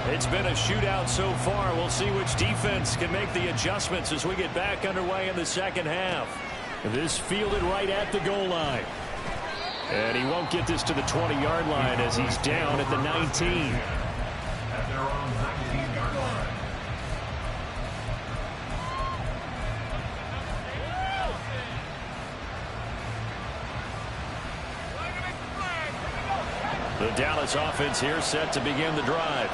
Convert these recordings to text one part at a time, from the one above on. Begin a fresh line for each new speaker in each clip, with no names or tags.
It's been a shootout so far. We'll see which defense can make the adjustments as we get back underway in the second half. This fielded right at the goal line. And he won't get this to the 20-yard line as he's down at the 19.
At their own 19-yard line.
The Dallas offense here set to begin the drive.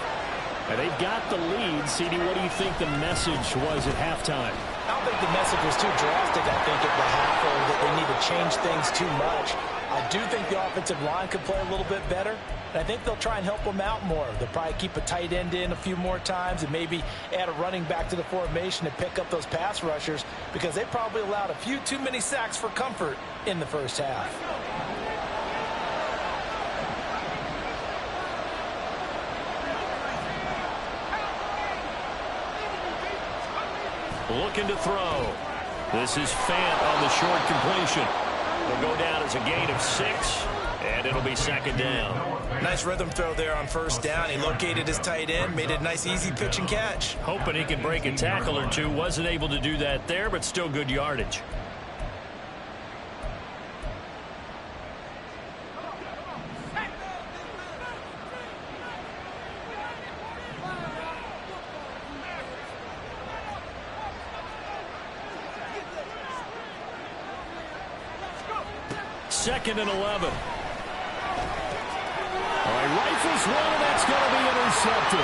And they've got the lead. CD, what do you think the message was at halftime?
I don't think the message was too drastic. I think at the half that they need to change things too much. I do think the offensive line could play a little bit better. And I think they'll try and help them out more. They'll probably keep a tight end in a few more times and maybe add a running back to the formation to pick up those pass rushers because they probably allowed a few too many sacks for comfort in the first half.
Looking to throw. This is Fant on the short completion. Will go down as a gain of 6, and it'll be second down.
Nice rhythm throw there on first down. He located his tight end, made it a nice, easy pitch and catch.
Hoping he can break a tackle or two. Wasn't able to do that there, but still good yardage. Second and 11. All right, rifles one, and that's going to be intercepted.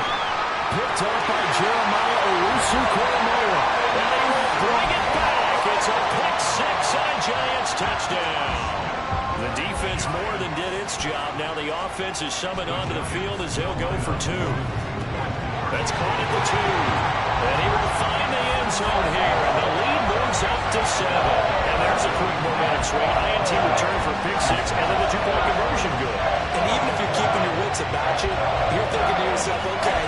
Picked up by Jeremiah Owusu-Koramoah. And they will bring it back. It's a pick 6 and a Giants touchdown. The defense more than did its job. Now the offense is summoned onto the field as they'll go for 2. That's caught at the 2. And he will find the end zone here. And the lead moves up to 7. And there's a quick momentum swing. INT return for pick 6, and then the 2-point conversion good.
And even if you're keeping your wits about you, you're thinking to yourself, okay,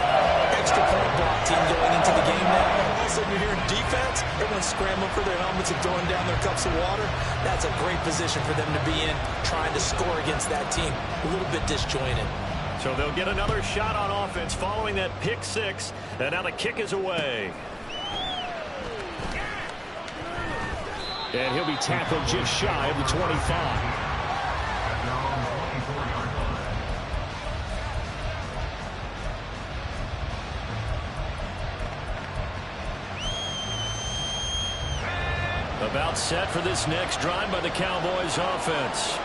extra point block team going into the game now. All of a sudden you're hearing defense. Everyone's scrambling for their helmets and throwing down their cups of water. That's a great position for them to be in, trying to score against that team. A little bit disjointed.
So they'll get another shot on offense following that pick 6. And now the kick is away. And he'll be tackled just shy of the 25. About set for this next drive by the Cowboys offense.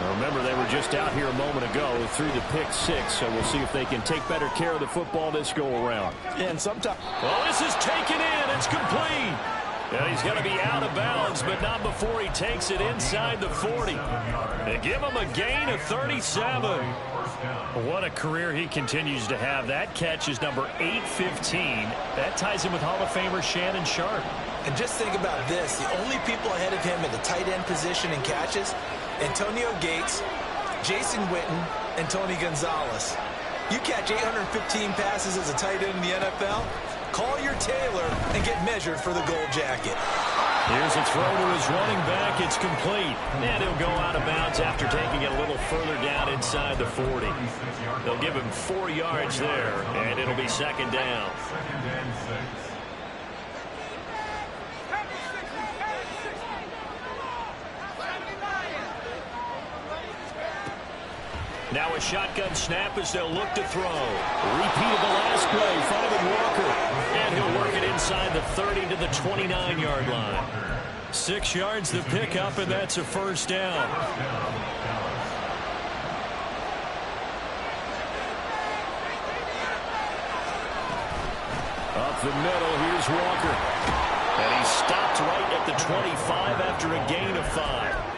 Now remember, they were just out here a moment ago through the pick 6, so we'll see if they can take better care of the football this go around.
And sometimes,
well, this is taken in. It's complete. And he's going to be out of bounds, but not before he takes it inside the 40. And give him a gain of 37. What a career he continues to have. That catch is number 815. That ties him with Hall of Famer Shannon Sharpe.
and just think about this. The only people ahead of him at the tight end position in catches, Antonio Gates, Jason Witten, and Tony Gonzalez. You catch 815 passes as a tight end in the NFL, call your tailor and get measured for the gold jacket.
Here's a throw to his running back. It's complete. And he'll go out of bounds after taking it a little further down inside the 40. They'll give him 4 yards there, and it'll be second down. Now a shotgun snap as they'll look to throw. Repeat of the last play, finding Walker. And he'll work it inside the 30 to the 29-yard line. 6 yards the pickup, and that's a first down. Up the middle, here's Walker. And he stopped right at the 25 after a gain of 5.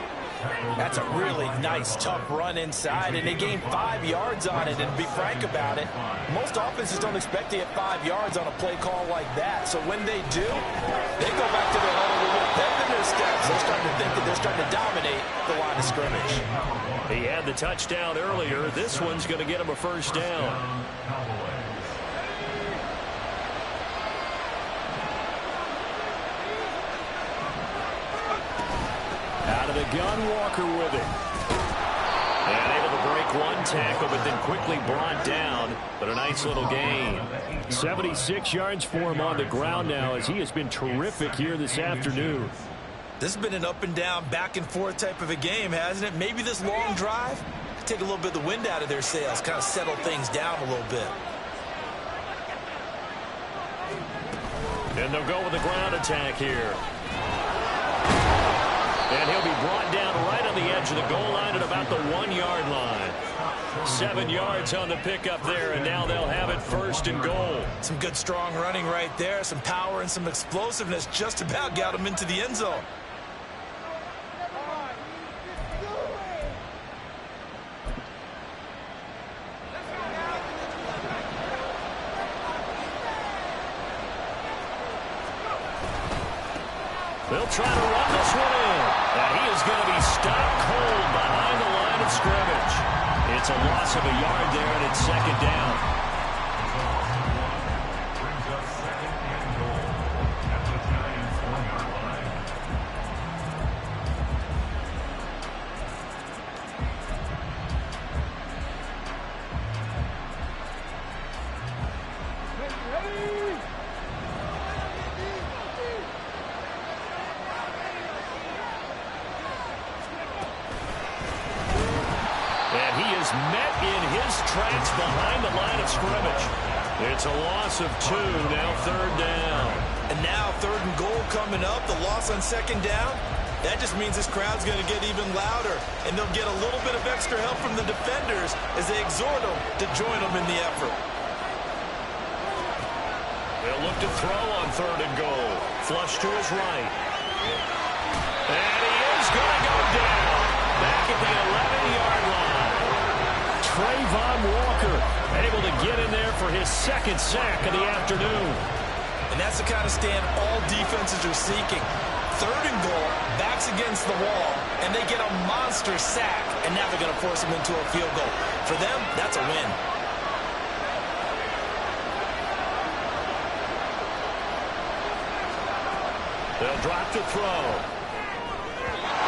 That's a really nice, tough run inside, and they gained 5 yards on it. And to be frank about it, most offenses don't expect to get 5 yards on a play call like that. So when they do, they go back to their huddle with a pep in their steps. They're starting to think that they're starting to dominate the line of scrimmage.
He had the touchdown earlier. This one's going to get him a first down. Out of the gun, Walker with it. And able to break make one tackle, but then quickly brought down. But a nice little gain.
76 yards for him on the ground now, as he has been terrific here this afternoon.
This has been an up and down, back and forth type of a game, hasn't it? Maybe this long drive take a little bit of the wind out of their sails, kind of settle things down a little bit.
And they'll go with the ground attack here. And he'll be brought down right on the edge of the goal line at about the 1-yard line. 7 yards on the pickup there, and now they'll have it 1st and goal.
Some good strong running right there, some power and some explosiveness, just about got them into the end zone.
They'll try to run this one in. And he is going to be stopped cold behind the line of scrimmage. It's a loss of a yard there, and it's 2nd down.
Brings up 2nd and goal at the Giants' 1-yard line.
Met in his tracks behind the line of scrimmage. It's a loss of 2, now 3rd down.
And now 3rd and goal coming up, the loss on 2nd down. That just means this crowd's going to get even louder, and they'll get a little bit of extra help from the defenders as they exhort them to join them in the effort.
They'll look to throw on 3rd and goal. Flush to his right. And he is going to go down back at the 11-yard line.
Trayvon Walker able to get in there for his 2nd sack of the afternoon.
And that's the kind of stand all defenses are seeking. 3rd and goal, backs against the wall, and they get a monster sack, and now they're going to force them into a field goal. For them, that's a win.
They'll drop to throw.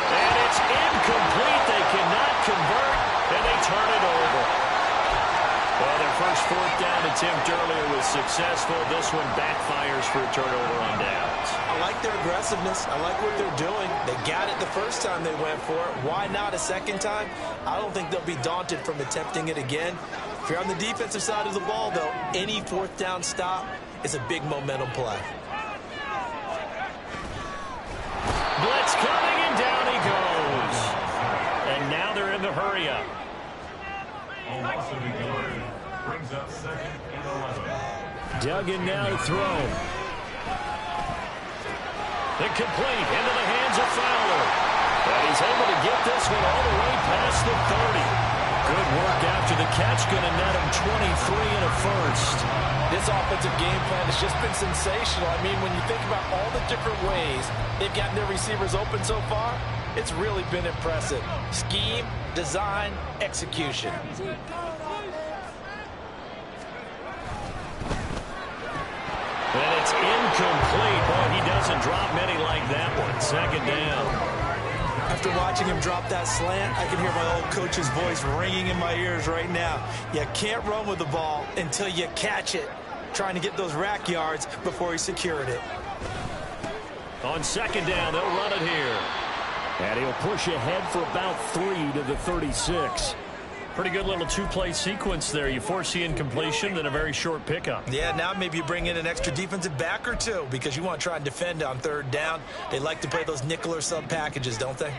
And it's incomplete. They cannot convert, and they turn it over. Well, their first 4th down attempt earlier was successful. This one backfires for a turnover on downs.
I like their aggressiveness. I like what they're doing. They got it the first time they went for it. Why not a 2nd time? I don't think they'll be daunted from attempting it again. If you're on the defensive side of the ball, though, any 4th down stop is a big momentum play.
Blitz coming, and down he goes. And now they're in the hurry-up.
A loss of a yard brings up 2nd and 11.
Duggan now to throw.
Incomplete into the hands of Fowler. And he's able to get this one all the way past the 30. Good work after the catch, going to net him 23 and a 1st.
This offensive game plan has just been sensational. I mean, when you think about all the different ways they've gotten their receivers open so far, it's really been impressive. Scheme, design, execution.
And it's incomplete. Boy, he doesn't drop many like that one. 2nd down.
After watching him drop that slant, I can hear my old coach's voice ringing in my ears right now. You can't run with the ball until you catch it. Trying to get those rack yards before he secured it.
On 2nd down, they'll run it here.
And he'll push ahead for about 3 to the 36.
Pretty good little 2-play sequence there. You force the incompletion, then a very short pickup.
Yeah, now maybe you bring in an extra defensive back or 2 because you want to try and defend on 3rd down. They like to play those nickel or sub packages, don't they?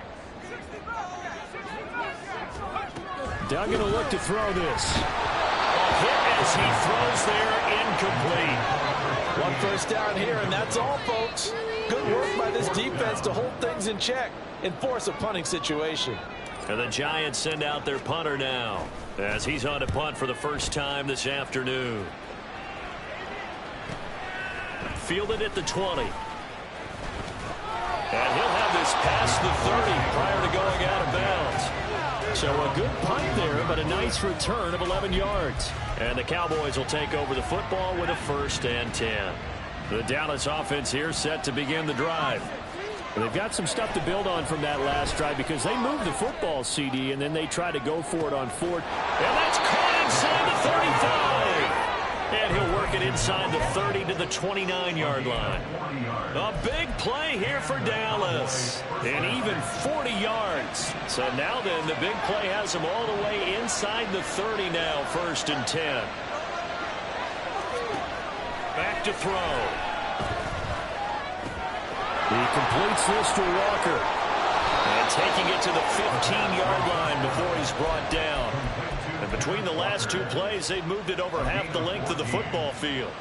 Duggan will look to throw this.
A hit as he throws there, incomplete.
1 first down here, and that's all, folks. Good work by this defense to hold things in check and force a punting situation.
And the Giants send out their punter now as he's on to punt for the first time this afternoon. Fielded at the 20. And he'll have this past the 30 prior to going out of bounds.
So a good punt there, but a nice return of 11 yards.
And the Cowboys will take over the football with a 1st and 10. The Dallas offense here set to begin the drive.
They've got some stuff to build on from that last drive because they moved the football, CD, and then they try to go for it on fourth. And that's caught inside the 35. And he'll work it inside the 30 to the 29-yard line. A big play here for Dallas. And even 40 yards. So now then, the big play has them all the way inside the 30 now, 1st and 10. Back to throw. He completes this to Walker. And taking it to the 15-yard line before he's brought down. And between the last two plays, they've moved it over half the length of the football field.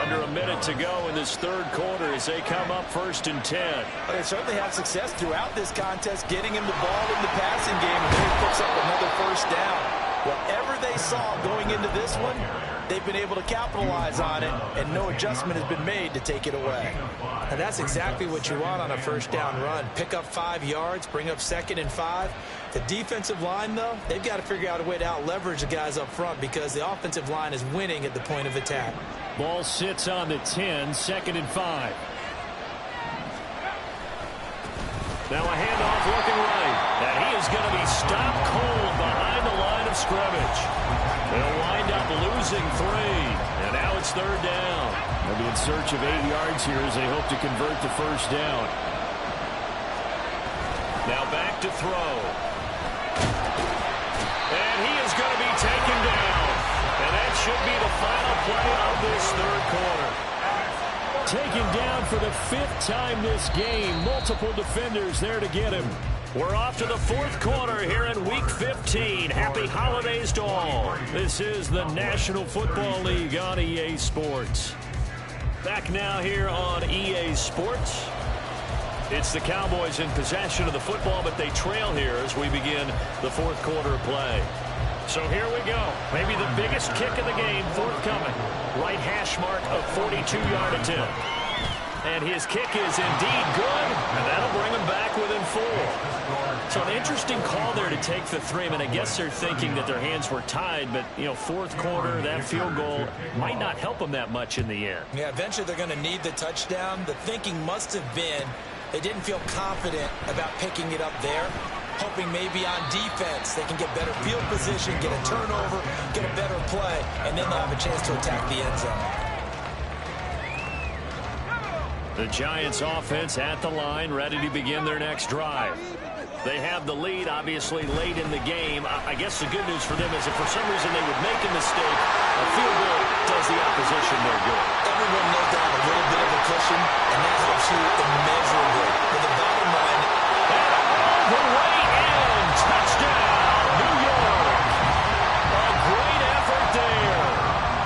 Under a minute to go in this third quarter as they come up 1st and 10.
Well, they certainly have success throughout this contest getting him the ball in the passing game, and then he picks up another 1st down. Whatever they saw going into this one, they've been able to capitalize on it, and no adjustment has been made to take it away. And that's exactly what you want on a 1st down run. Pick up 5 yards, bring up 2nd and 5. The defensive line, though, they've got to figure out a way to out-leverage the guys up front because the offensive line is winning at the point of attack.
Ball sits on the 10, 2nd and 5. Now a handoff looking right. And he is going to be stopped cold behind the line of scrimmage. They'll wind up losing 3. And now it's 3rd down. They'll be in search of 8 yards here as they hope to convert the 1st down. Now back to throw. And he is going to be taken down. And that should be the final play of this third quarter. Taken down for the 5th time this game. Multiple defenders there to get him. We're off to the 4th quarter here in Week 15. Happy holidays to all. This is the National Football League on EA Sports. Back now here on EA Sports. It's the Cowboys in possession of the football, but they trail here as we begin the 4th quarter of play. So here we go. Maybe the biggest kick of the game forthcoming. Right hash mark of 42-yard attempt. And his kick is indeed good, and that'll bring him back within 4. So an interesting call there to take the 3. I mean, I guess they're thinking that their hands were tied, but, you know, 4th quarter, that field goal might not help them that much in the end.
Yeah, eventually they're going to need the touchdown. The thinking must have been they didn't feel confident about picking it up there, hoping maybe on defense they can get better field position, get a turnover, get a better play, and then they'll have a chance to attack the end zone.
The Giants offense at the line, ready to begin their next drive. They have the lead, obviously, late in the game. I guess the good news for them is if for some reason they would make a mistake, a field goal does the opposition no good.
Everyone knows they have a little bit of a cushion, and that helps you immeasurably. But the bottom line,
and all the way in, touchdown, New York. A great effort there.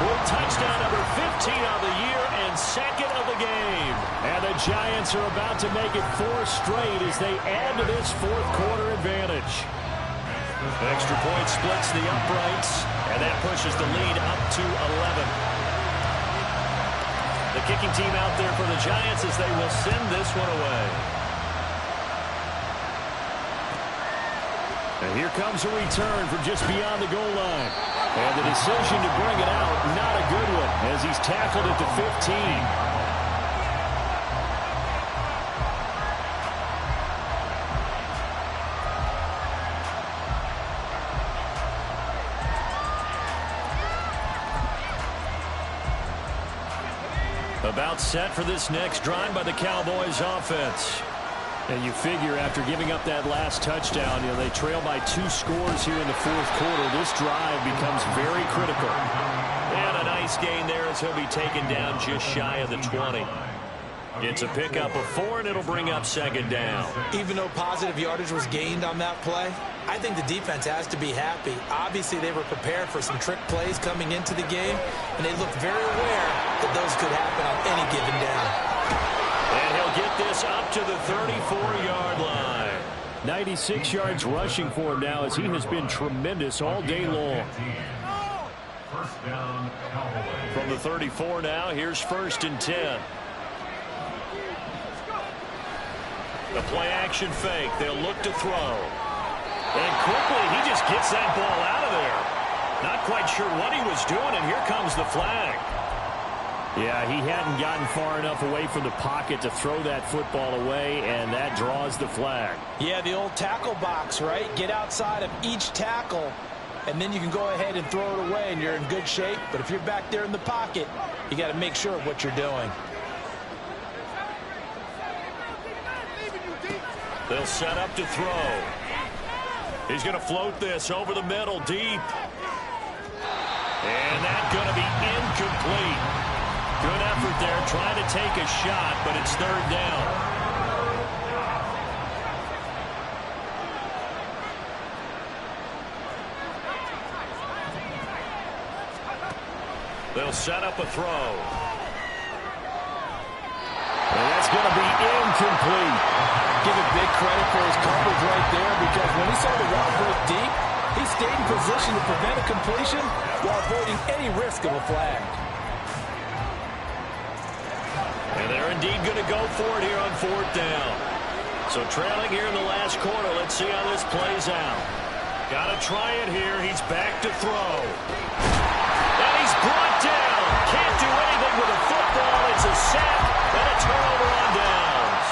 With touchdown number 15 of the year and 2nd of the game. And the Giants are about to make it 4 straight as they add to this 4th quarter advantage. Extra point splits the uprights, and that pushes the lead up to 11. The kicking team out there for the Giants as they will send this one away. And here comes a return from just beyond the goal line. And the decision to bring it out, not a good one, as he's tackled at the 15. About set for this next drive by the Cowboys offense. And you figure after giving up that last touchdown, you know, they trail by 2 scores here in the 4th quarter. This drive becomes very critical. And a nice gain there as he'll be taken down just shy of the 20. It's a pickup of 4, and it'll bring up 2nd down.
even though positive yardage was gained on that play, I think the defense has to be happy. Obviously, they were prepared for some trick plays coming into the game, and they looked very aware that those could happen on any given down.
And he'll get this up to the 34-yard line. 96 yards rushing for him now as he has been tremendous all day long.
First down, Cowboys.
From the 34 now, here's 1st and 10. The play-action fake. They'll look to throw. And quickly, he just gets that ball out of there. Not quite sure what he was doing, and here comes the flag. Yeah, he hadn't gotten far enough away from the pocket to throw that football away, and that draws the flag.
Yeah, the old tackle box, right? Get outside of each tackle, and then you can go ahead and throw it away, and you're in good shape. But if you're back there in the pocket, you got to make sure of what you're doing.
They'll set up to throw. He's going to float this over the middle, deep. And that's going to be incomplete. Good effort there, trying to take a shot, but it's third down. They'll set up a throw. And that's going to be incomplete.
Give him big credit for his coverage right there, because when he saw the route break deep, he stayed in position to prevent a completion while avoiding any risk of a flag.
And they're indeed going to go for it here on fourth down. So trailing here in the last quarter. Let's see how this plays out. Got to try it here. He's back to throw. And he's brought down. Can't do anything with a football. It's a sack and a turnover on downs.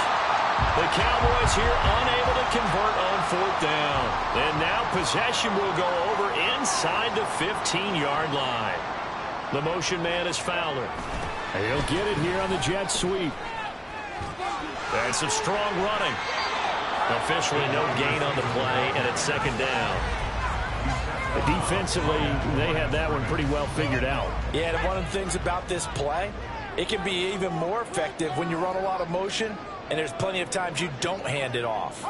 The Cowboys here unable to convert on fourth down. And now possession will go over inside the 15-yard line. The motion man is Fowler. He'll get it here on the jet sweep. And some strong running. Officially no gain on the play, and it's second down. But defensively, they have that one pretty well figured out.
Yeah, and one of the things about this play, it can be even more effective when you run a lot of motion, and there's plenty of times you don't hand it off.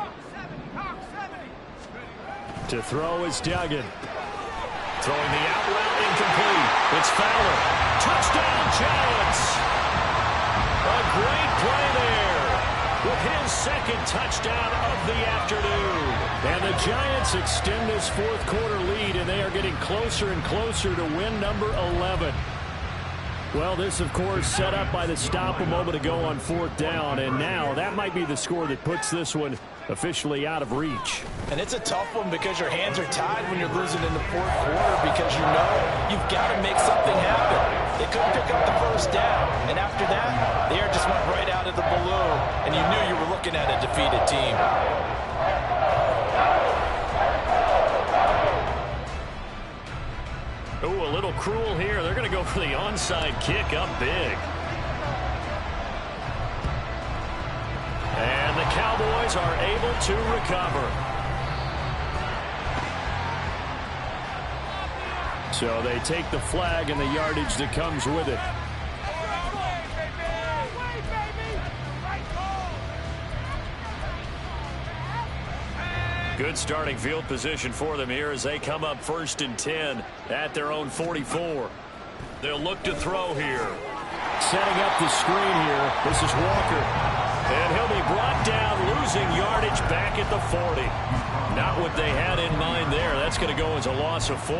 To throw is Duggan. Throwing the out route incomplete. It's Fowler. Touchdown, Giants. A great play there with his second touchdown of the afternoon. And the Giants extend this fourth quarter lead, and they are getting closer and closer to win number 11. Well, this, of course, set up by the stop a moment ago on fourth down, and now that might be the score that puts this one officially out of reach.
And it's a tough one because your hands are tied when you're losing in the fourth quarter, because you know you've got to make something happen. They couldn't pick up the first down, and after that, the air just went right out of the balloon, and you knew you were looking at a defeated team.
Oh, a little cruel here. They're going to go for the onside kick up big. And the Cowboys are able to recover. So they take the flag and the yardage that comes with it. Good starting field position for them here as they come up 1st and 10 at their own 44. They'll look to throw here. Setting up the screen here. This is Walker. And he'll be brought down, losing yardage back at the 40. Not what they had in mind there. That's going to go as a loss of 4.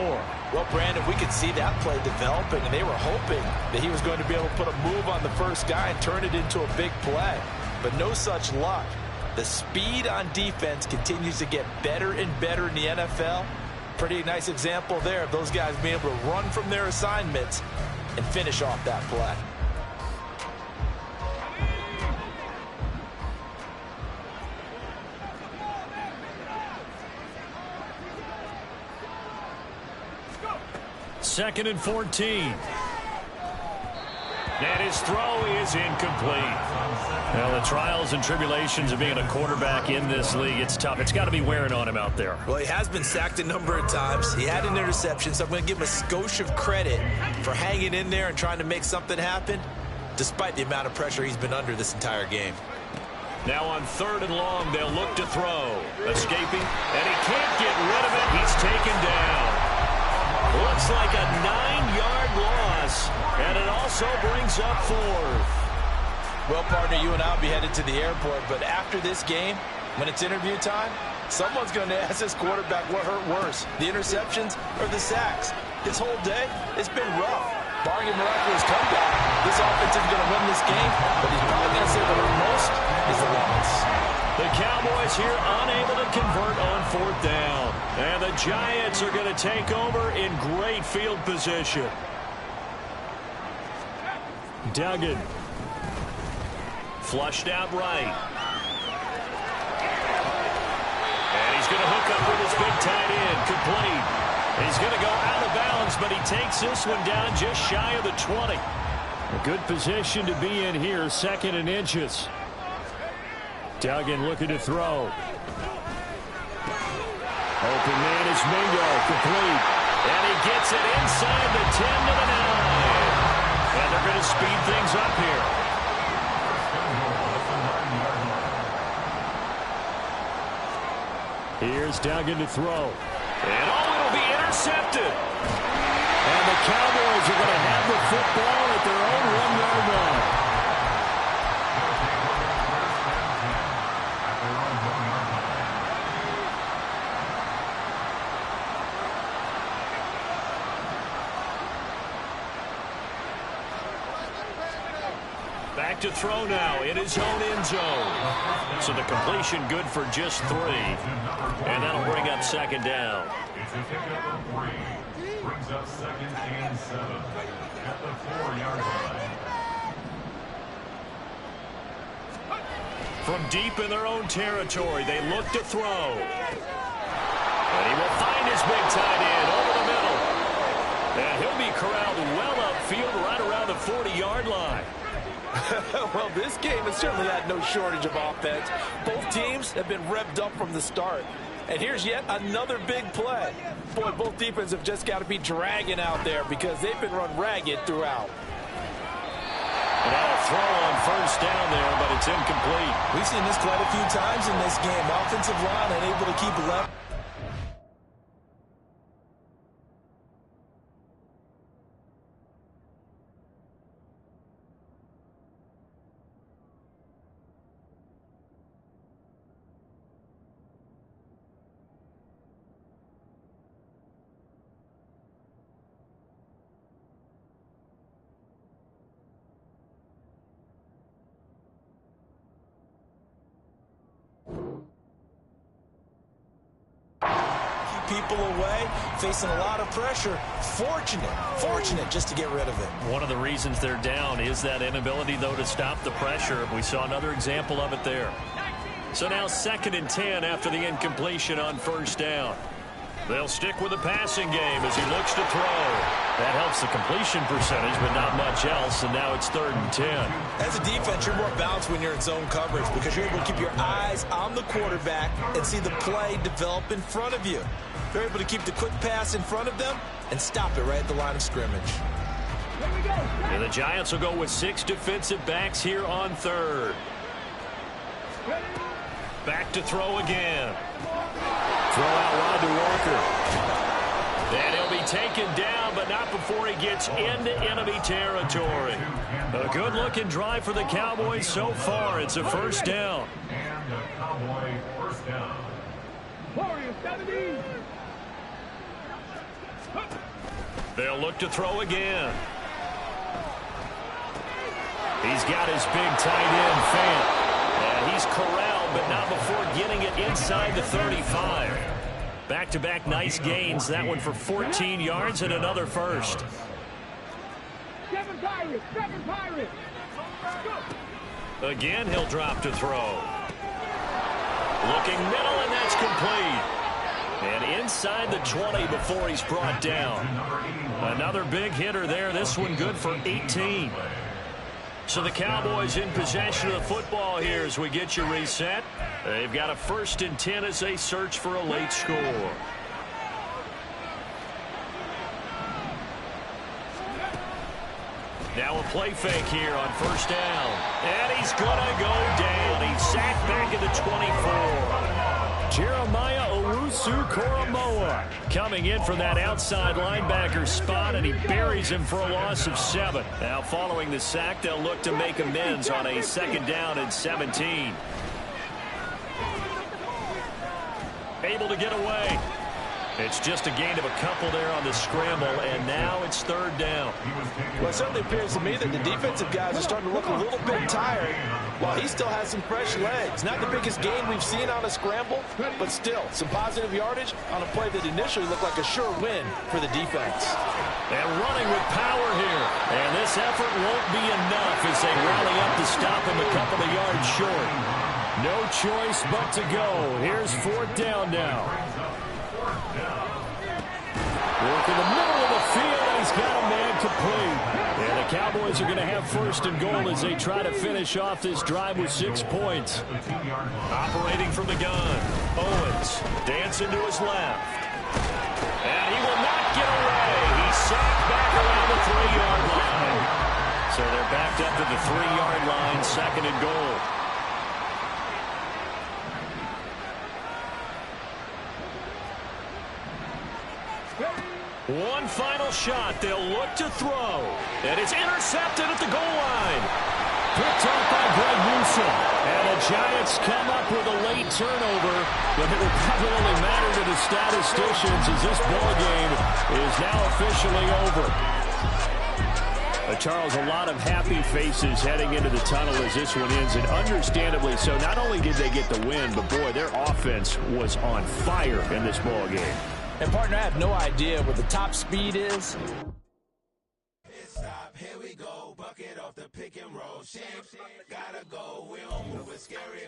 Well, Brandon, we could see that play developing, and they were hoping that he was going to be able to put a move on the first guy and turn it into a big play. But no such luck. The speed on defense continues to get better and better in the NFL. Pretty nice example there of those guys being able to run from their assignments and finish off that play.
Second and 14. And his throw is incomplete. Well, the trials and tribulations of being a quarterback in this league, it's tough. It's got to be wearing on him out there.
Well, he has been sacked a number of times. He had an interception, so I'm going to give him a skosh of credit for hanging in there and trying to make something happen, despite the amount of pressure he's been under this entire game.
Now on 3rd and long, they'll look to throw. Escaping, and he can't get rid of it. He's taken down. Looks like a 9-yard loss, and it also brings up 4th.
Well, partner, you and I will be headed to the airport, but after this game, when it's interview time, someone's going to ask this quarterback what hurt worse, the interceptions or the sacks. His whole day, it's been rough. Barring a miraculous comeback, this offense is going to win this game, but he's probably going to say what hurt most is the loss.
The Cowboys here unable to convert on 4th down. And the Giants are going to take over in great field position. Duggan. Flushed out right. And he's going to hook up with his big tight end. Complete. He's going to go out of bounds, but he takes this one down just shy of the 20. A good position to be in here, 2nd and inches. Duggan looking to throw. Open man is Mingo. Complete. And he gets it inside the 10 to the 9. And they're going to speed things up here. Here's Duggan to throw. And it'll be intercepted. And the Cowboys are going to have the football at their own 1-yard line. Back to throw now in his own end zone. So the completion good for just 3. And that'll bring up 2nd down.
It's a pickup of 3. Brings up 2nd and 7 at the 4-yard line.
From deep in their own territory, they look to throw. And he will find his big tight end over the middle. And he'll be corralled well upfield right around the 40-yard line.
Well, this game has certainly had no shortage of offense. Both teams have been revved up from the start. And here's yet another big play. Boy, both defenses have just got to be dragging out there because they've been run ragged throughout.
And now a throw on 1st down there, but it's incomplete.
We've seen this quite a few times in this game. Offensive line unable to keep left. People away, facing a lot of pressure. Fortunate just to get rid of it.
One of the reasons they're down is that inability, though, to stop the pressure. We saw another example of it there. So now 2nd and 10 after the incompletion on 1st down. They'll stick with the passing game as he looks to throw. That helps the completion percentage, but not much else, and now it's 3rd and 10.
As a defense, you're more balanced when you're in zone coverage because you're able to keep your eyes on the quarterback and see the play develop in front of you. They're able to keep the quick pass in front of them and stop it right at the line of scrimmage.
And the Giants will go with 6 defensive backs here on 3rd. Back to throw again. Throw out wide to Walker. And he'll be taken down, but not before he gets into enemy territory. A good-looking drive for the Cowboys so far. It's a 1st down.
And a Cowboy 1st down.
They'll look to throw again. He's got his big tight end, Fant. And he's corralled, but not before getting it inside the 35. Back-to-back nice gains. That one for 14 yards and another 1st. Again, he'll drop to throw. Looking middle, and that's complete. And inside the 20 before he's brought down. Another big hitter there. This one good for 18. So the Cowboys in possession of the football here as we get you reset. They've got a 1st and 10 as they search for a late score. Now a play fake here on 1st down. And he's going to go down. He's sacked back at the 24. Jeremiah Owusu-Koramoah coming in from that outside linebacker spot, and he buries him for a loss of 7. Now following the sack, they'll look to make amends on a 2nd down and 17. Able to get away. It's just a gain of a couple there on the scramble, and now it's 3rd down.
Well, it certainly appears to me that the defensive guys are starting to look a little bit tired while he still has some fresh legs. Not the biggest gain we've seen on a scramble, but still some positive yardage on a play that initially looked like a sure win for the defense.
And running with power here. And this This effort won't be enough as they rally up to stop him a couple of yards short. No choice but to go. Here's 4th down now. Work in the middle of the field. He's got a man complete. And the Cowboys are going to have 1st and goal as they try to finish off this drive with 6 points. Operating from the gun. Owens dancing to his left. And he will not get away. He's sacked back around the 3-yard line. So they're backed up to the 3-yard line, 2nd and goal. One final shot. They'll look to throw. And it's intercepted at the goal line. Picked up by Greg Newsome. And the Giants come up with a late turnover. But it will probably only matter to the statisticians as this ball game is now officially over. Charles, a lot of happy faces heading into the tunnel as this one ends, and understandably so. Not only did they get the win, but boy, their offense was on fire in this ball game.
And partner, I have no idea what the top speed is.
Here we go, bucket off the pick and roll. Gotta go, we don't move it scary.